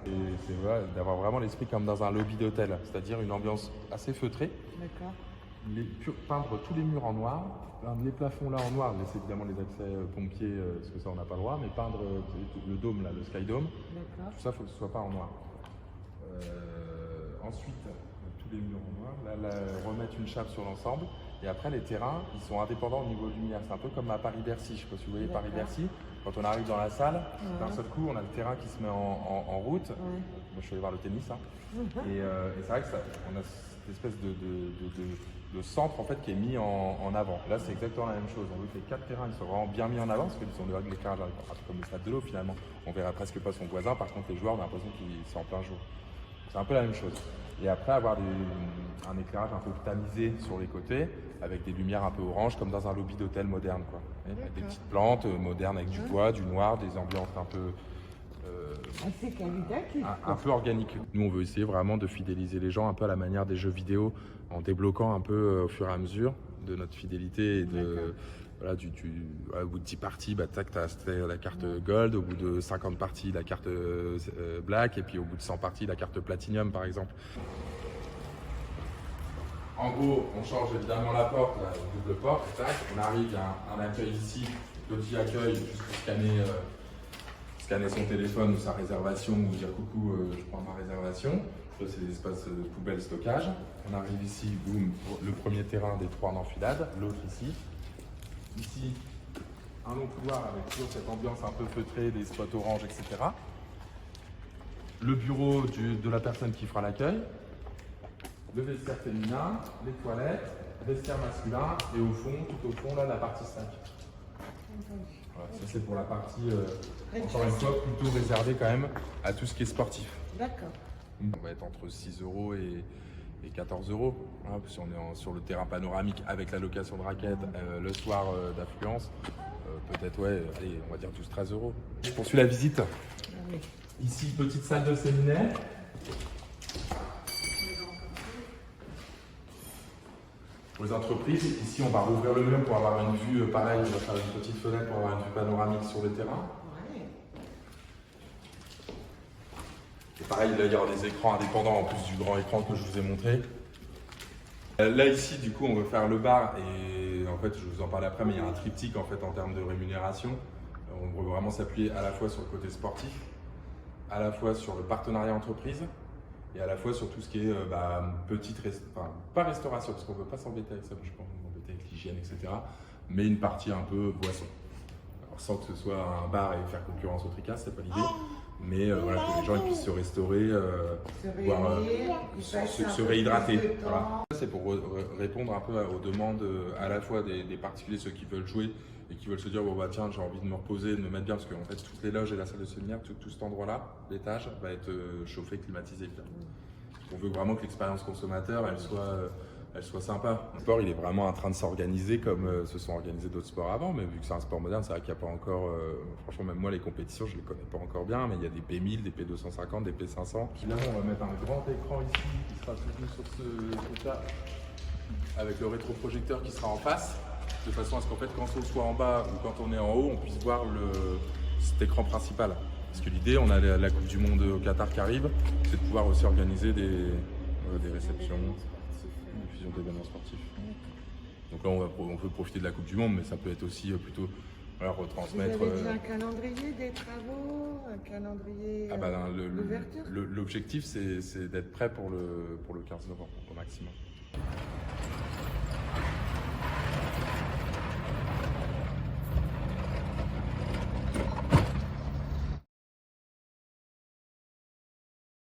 Et c'est vrai, d'avoir vraiment l'esprit comme dans un lobby d'hôtel, c'est-à-dire une ambiance assez feutrée. D'accord. Peindre tous les murs en noir, peindre les plafonds là en noir, laisser évidemment les accès pompiers, parce que ça on n'a pas le droit, mais peindre le dôme là, le Sky Dome, tout ça il faut que ce soit pas en noir. Ensuite, tous les murs en noir, là, remettre une chape sur l'ensemble, et après les terrains, ils sont indépendants au niveau lumière, c'est un peu comme à Paris-Bercy, je sais pas si vous voyez Paris-Bercy, quand on arrive dans la salle, d'un seul coup on a le terrain qui se met en route. Moi je suis allé voir le tennis, hein. Et c'est vrai que on a cette espèce de centre en fait qui est mis en avant. Là c'est exactement la même chose, on veut que les 4 terrains ils soient vraiment bien mis en avant parce qu'ils sont de l'éclairage un peu comme le stade de l'eau finalement. On verra presque pas son voisin, par contre les joueurs on a l'impression qu'ils sont en plein jour. C'est un peu la même chose. Et après avoir un éclairage un peu tamisé sur les côtés avec des lumières un peu orange comme dans un lobby d'hôtel moderne quoi. Avec des petites plantes modernes avec du bois, du noir, des ambiances un peu assez qualitatif. un peu organique. Nous, on veut essayer vraiment de fidéliser les gens un peu à la manière des jeux vidéo en débloquant un peu au fur et à mesure de notre fidélité et de. Voilà, au bout de 10 parties, bah, tac, t'as la carte Gold, au bout de 50 parties, la carte Black, et puis au bout de 100 parties, la carte Platinum, par exemple. En gros, on change évidemment la porte, la double porte, tac, on arrive, il y a un accueil ici, petit accueil, juste pour scanner son téléphone ou sa réservation ou dire coucou, je prends ma réservation. Ça, c'est l'espace poubelle stockage. On arrive ici, boum, le premier terrain des 3 en enfilade, l'autre ici. Ici, un long couloir avec toujours cette ambiance un peu feutrée, des spots orange, etc. Le bureau de la personne qui fera l'accueil. Le vestiaire féminin, les toilettes, vestiaire masculin et au fond, tout au fond, là, la partie 5. Voilà, ça c'est pour la partie, encore une fois, plutôt réservée quand même à tout ce qui est sportif. D'accord. On va être entre 6 € et 14 €. Hein, si on est sur le terrain panoramique avec la location de raquettes, le soir d'affluence, peut-être, ouais, allez, on va dire 12-13 €. Je poursuis la visite. Oui. Ici, petite salle de séminaire. Pour les entreprises, ici on va rouvrir le mur pour avoir une vue, pareil, on va faire une petite fenêtre pour avoir une vue panoramique sur le terrain. Ouais. Et pareil, là il y aura des écrans indépendants en plus du grand écran que je vous ai montré. Là ici, du coup, on veut faire le bar et en fait, je vous en parle après, mais il y a un triptyque en fait en termes de rémunération. On veut vraiment s'appuyer à la fois sur le côté sportif, à la fois sur le partenariat entreprise et à la fois sur tout ce qui est pas restauration, parce qu'on ne veut pas s'embêter avec ça, je pense, m'embêter avec l'hygiène, etc. Mais une partie un peu boisson. Alors sans que ce soit un bar et faire concurrence au tricas, c'est pas l'idée. Mais voilà, que les gens ils puissent se restaurer, se réhydrater. Voilà. C'est pour répondre un peu aux demandes à la fois des particuliers, ceux qui veulent jouer et qui veulent se dire bon bah tiens j'ai envie de me reposer, de me mettre bien parce qu'en fait toutes les loges et la salle de séminaire, tout cet endroit-là, l'étage va être chauffé, climatisé. On veut vraiment que l'expérience consommateur elle soit sympa. Le sport il est vraiment en train de s'organiser comme se sont organisés d'autres sports avant, mais vu que c'est un sport moderne, c'est vrai qu'il n'y a pas encore, franchement même moi les compétitions je ne les connais pas encore bien, mais il y a des P1000, des P250, des P500. Finalement on va mettre un grand écran ici qui sera soutenu sur ce truc-là, avec le rétroprojecteur qui sera en face, de façon à ce qu'en fait quand on soit en bas ou quand on est en haut, on puisse voir cet écran principal. Parce que l'idée, on a la Coupe du Monde au Qatar qui arrive, c'est de pouvoir aussi organiser des réceptions, une diffusion d'événements sportifs. Donc là, on peut profiter de la Coupe du Monde, mais ça peut être aussi plutôt retransmettre. Vous avez déjà un calendrier des travaux, un calendrier d'ouverture? L'objectif, c'est d'être prêt pour le 15 novembre au maximum.